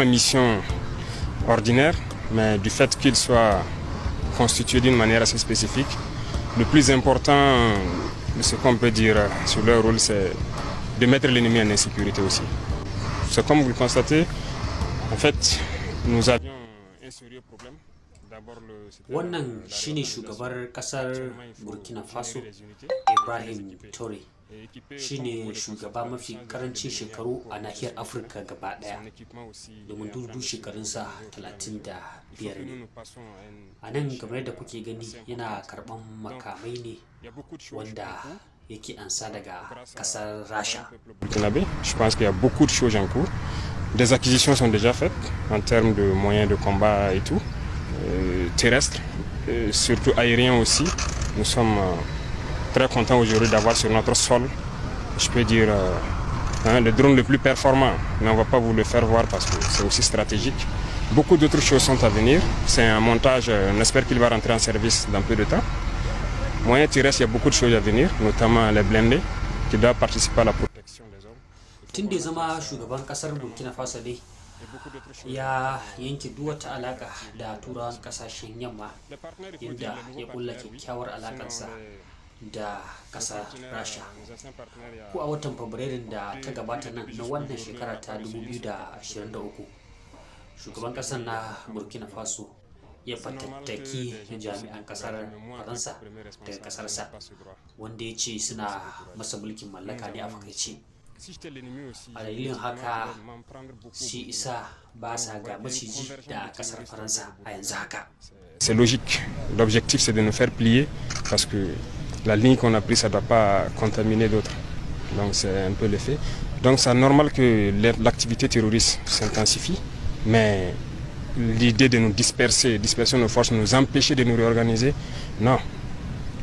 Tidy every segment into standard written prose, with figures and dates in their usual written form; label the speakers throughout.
Speaker 1: mission ordinaire, mais du fait qu'ils soient constitués d'une manière assez spécifique, le plus important, ce qu'on peut dire sur leur rôle, c'est de mettre l'ennemi en insécurité aussi. C'est comme vous le constatez, en fait, nous avions un sérieux problème.
Speaker 2: Wannan shine shugabar kasar Burkina Faso Ibrahim Touré, shine shugaba mafi karancin shekaru a nahiyar Afirka gaba daya, domin dudu shekarunsa 35 ne. A nan kamar da kuke gani yana karban makamai ne wanda yake ansa daga kasar Rasha.
Speaker 1: Je pense qu'il y a beaucoup de choses en cours. Des acquisitions sont déjà faites en termes de moyens de combat et tout. Terrestres, surtout aériens aussi. Nous sommes très contents aujourd'hui d'avoir sur notre sol, je peux dire, le drone le plus performant. Mais on ne va pas vous le faire voir parce que c'est aussi stratégique. Beaucoup d'autres choses sont à venir. C'est un montage, on espère qu'il va rentrer en service dans peu de temps. Moyen terrestre, il y a beaucoup de choses à venir, notamment les blindés qui doivent participer à la protection des hommes.
Speaker 2: Ya yanke duk wata alaka da turawan kasashen yamma, inda ya kulla kyakkyawar alakarsa da kasar Rasha. Ko a watan Fabrairun da ta gabata nan na wannan shekara ta 2023, shugaban kasar na Burkina Faso ya fatattaki jami'an kasar Faransa daga kasarsa, wanda ya ce suna masa mulkin mallaka ne a fakaice. A dalilin haka shi isa ba sa ga maciji da kasar Faransa a yanzu haka.
Speaker 1: C'est logique. L'objectif c'est de nous faire plier parce que la ligne qu'on a prise ça ne doit pas contaminer d'autres. Donc c'est un peu l'effet. Donc c'est normal que l'activité terroriste s'intensifie, mais l'idée de nous disperser nos forces, nous empêcher de nous réorganiser, non.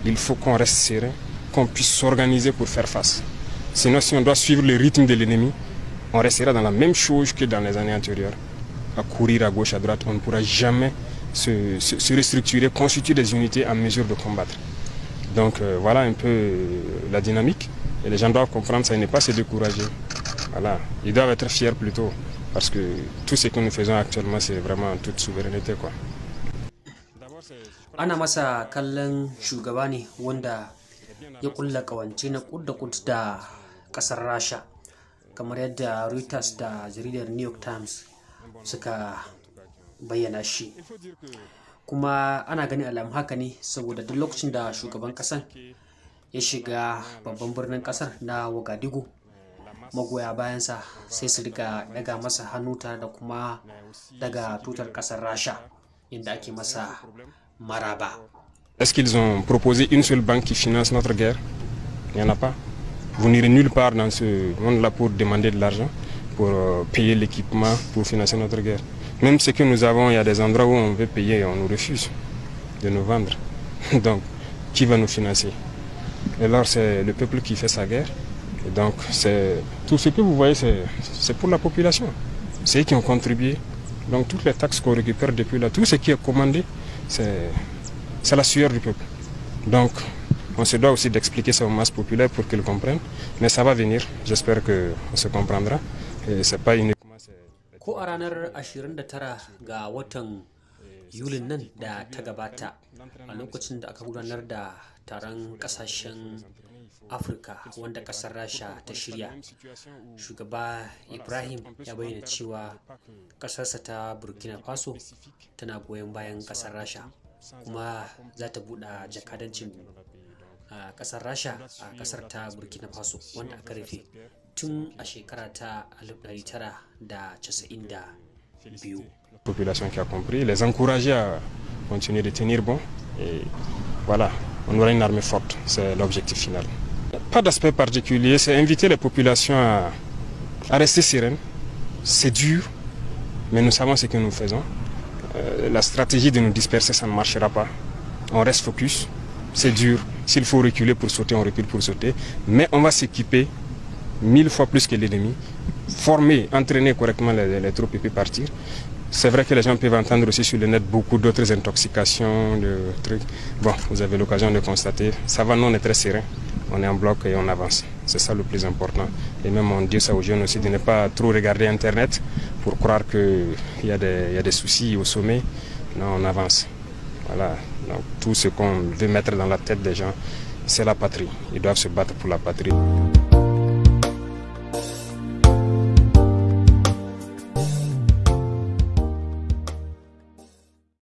Speaker 1: Il faut qu'on reste serein, qu'on puisse s'organiser pour faire face. Sinon, si on doit suivre le rythme de l'ennemi, on restera dans la même chose que dans les années antérieures. À courir à gauche, à droite, on ne pourra jamais se restructurer, constituer des unités en mesure de combattre. Donc voilà un peu la dynamique. Et les gens doivent comprendre, ça n'est pas se décourager. Voilà. Ils doivent être fiers plutôt. Parce que tout ce que nous faisons actuellement, c'est vraiment en toute souveraineté, quoi.
Speaker 2: Ana masa kallon shugaba ne wanda ya kulla kawance na kud da kasar Rasha, kamar yadda Reuters da jaridar New York Times suka bayyana shi. Kuma ana gani alamun haka ne saboda duk lokacin da shugaban kasar ya shiga babban birnin kasar na Ouagadougou, magoya bayansa sai su riga daga masa hannu tare da kuma daga tutar kasar Rasha inda ake masa maraba.
Speaker 1: Est-ce qu'ils ont proposé une seule banque qui finance notre guerre? Il n'y en a pas. Vous n'irez nulle part dans ce monde-là pour demander de l'argent, pour payer l'équipement, pour financer notre guerre. Même ce que nous avons, il y a des endroits où on veut payer et on nous refuse de nous vendre. Donc, qui va nous financer? Et alors, c'est le peuple qui fait sa guerre. Et donc, tout ce que vous voyez, c'est pour la population. C'est eux qui ont contribué. Donc, toutes les taxes qu'on récupère depuis là, tout ce qui est commandé, c'est la sueur du peuple. Donc, on se doit aussi d'expliquer ça aux masses populaires pour qu'ils comprennent. Mais ça va venir. J'espère qu'on se comprendra. Et c'est pas uniquement...
Speaker 2: Ko a ranar 29 ga watan Yulin nan da ta gabata, a lokacin da aka gudanar da taron kasashen Afirka wanda kasar Rasha ta shirya, shugaba Ibrahim ya bayyana cewa kasarsa ta Burkina Faso tana goyon bayan kasar Rasha, kuma za ta buɗe jakadancin kasar Rasha a kasar ta Burkina Faso wanda aka rufe tun a shekara ta 1992.
Speaker 1: La population qui a compris, les encourager à continuer de tenir bon et voilà, on aura une armée forte, c'est l'objectif final. Pas d'aspect particulier, c'est inviter les populations à rester sereines. C'est dur, mais nous savons ce que nous faisons. La stratégie de nous disperser, ça ne marchera pas. On reste focus, c'est dur. S'il faut reculer pour sauter, on recule pour sauter. Mais on va s'équiper 1000 fois plus que l'ennemi, former, entraîner correctement les troupes et puis partir. C'est vrai que les gens peuvent entendre aussi sur le net beaucoup d'autres intoxications, de trucs. Bon, vous avez l'occasion de constater. Ça va, nous on est très serein, on est en bloc et on avance. C'est ça le plus important. Et même on dit ça aux jeunes aussi de ne pas trop regarder Internet pour croire qu'il y a des soucis au sommet. Non, on avance. Voilà. Donc, tout ce qu'on veut mettre dans la tête des gens, c'est la patrie. Ils doivent se battre pour la patrie.